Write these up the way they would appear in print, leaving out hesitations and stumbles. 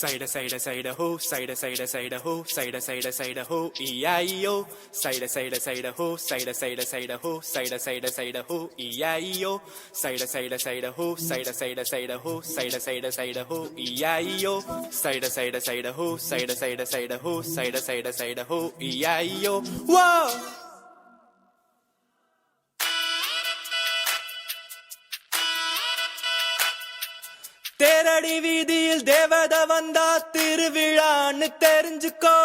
Side side side ho, side side side ho, side side side ho, E-I-E-O. Side side side ho, side side side ho, side side side ho, E-I-E-O. Side side side ho, side side side ho, side side side ho, E-I-E-O. Side side side ho, side side side ho, side side side ho, E-I-E-O. Whoa! தேரடி வீதியில் தேவத வந்தா திருவிழான்னு தெரிஞ்சுக்கோ.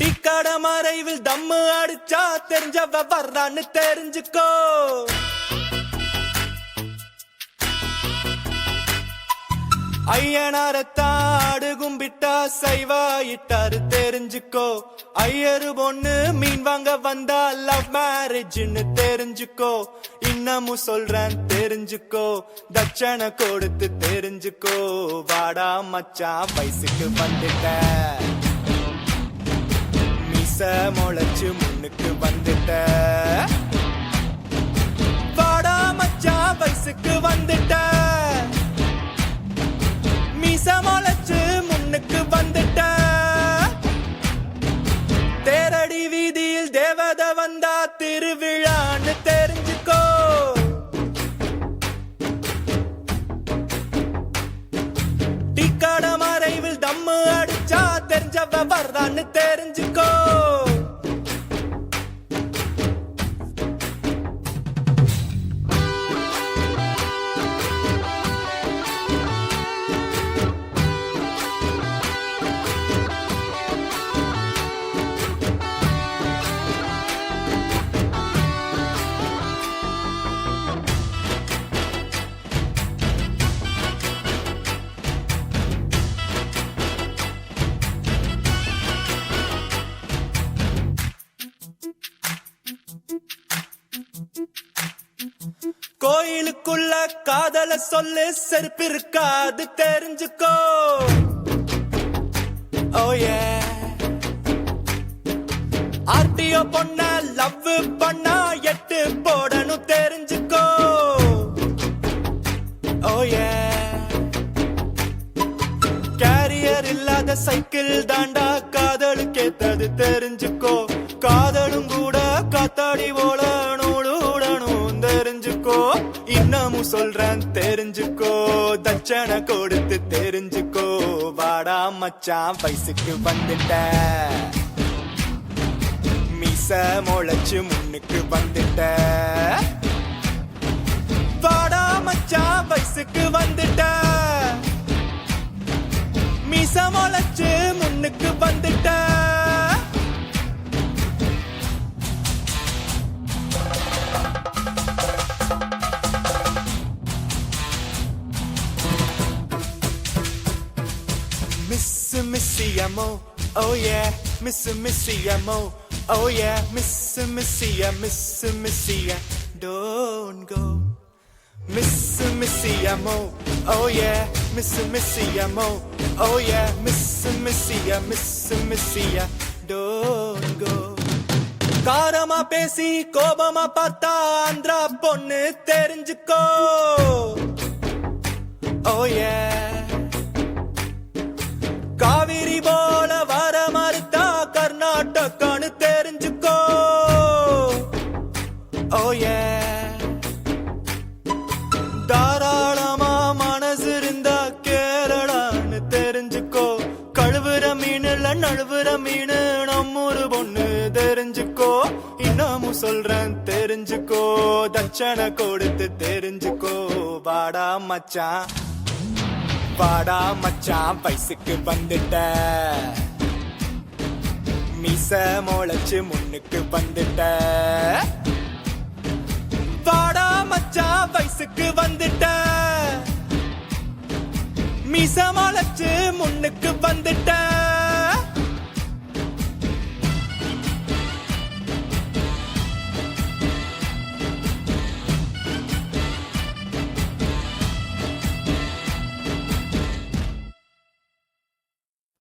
டிக்கட மறைவில் தம்மு அடிச்சா தெரிஞ்சவ வர்றான்னு தெரிஞ்சுக்கோ. ஐயனாரத்தாடு கும்பிட்டா சைவாயிட்டாரு தெரிஞ்சுக்கோ. ஐயரு பொண்ணு மீன் வாங்க வந்தா லவ் மேரேஜ்னு தெரிஞ்சுக்கோ. இன்னமும் சொல்றேன் தெரிஞ்சுக்கோ, தட்சணை கொடுத்து தெரிஞ்சுக்கோ. வாடா மச்சான் வயசுக்கு வந்துட்ட, மீச முளைச்சு முன்னுக்கு வந்துட்ட. வாடா மச்சான் வயசுக்கு வந்துட்ட, மீச முளைச்சு முன்னுக்கு வந்துட்ட. தேரடி வீதியில் தேவத வந்தா திருவிழான்னு தெரிஞ்சுக்கோ. டிக்கட மறைவில் தம்மு அடிச்சா தெரிஞ்சவ வர்றான்னு தெரிஞ்சுக்கோ. கோயிலுக்குள்ள காதல சொல்லு செருப்பு இருக்காது தெரிஞ்சுக்கோ. Oh yeah. ஆர்டிஓ பொண்ண லவ் பண்ணா 8 போடணும் தெரிஞ்சுக்கோ. Oh yeah. கேரியர் இல்லாத சைக்கிள் தாண்டா காதலுக்கேத்தது தெரிஞ்சுக்கோ. காதலும் கூட காத்தாடி போல நூலுடனும் தெரிஞ்சுக்கோ. இன்னமும் சொல்றேன் தெரிஞ்சுக்கோ, தட்சணை கொடுத்து தெரிஞ்சுக்கோ. வாடா மச்சான் வயசுக்கு வந்துட்ட, மீச முளைச்சு முன்னுக்கு வந்துட்ட. வாடா மச்சான் வயசுக்கு வந்துட்ட, மீச முளைச்சு முன்னுக்கு வந்துட்ட. Missy amor, oh yeah, Missy amor, oh yeah, Missy, don't go. Missy amor, oh yeah, Missy amor, oh yeah, Missy, don't go. காரமா பேசி கோபமா பார்த்தா ஆந்திரா பொண்ணு தெரிஞ்சுக்கோ. Oh yeah. காவிரி போல வர மறுத்தா கர்நாடகான்னு தெரிஞ்சுக்கோ. Oh yeah. தாராளமா மனசு இருந்தா கேரளான்னு தெரிஞ்சுக்கோ. கழுவுற மீனுல நழுவுற மீனு நம்மூரு பொண்ணு தெரிஞ்சுக்கோ. இன்னமும் சொல்றேன் தெரிஞ்சுக்கோ, தட்சணை கொடுத்து தெரிஞ்சுக்கோ. வாடா மச்சான், வாடா மச்சான் வயசுக்கு வந்துட்ட, மீச முளைச்சு முன்னுக்கு வந்துட்ட. வாடா மச்சான் வயசுக்கு வந்துட்ட, மீச முளைச்சு முன்னுக்கு வந்துட்ட.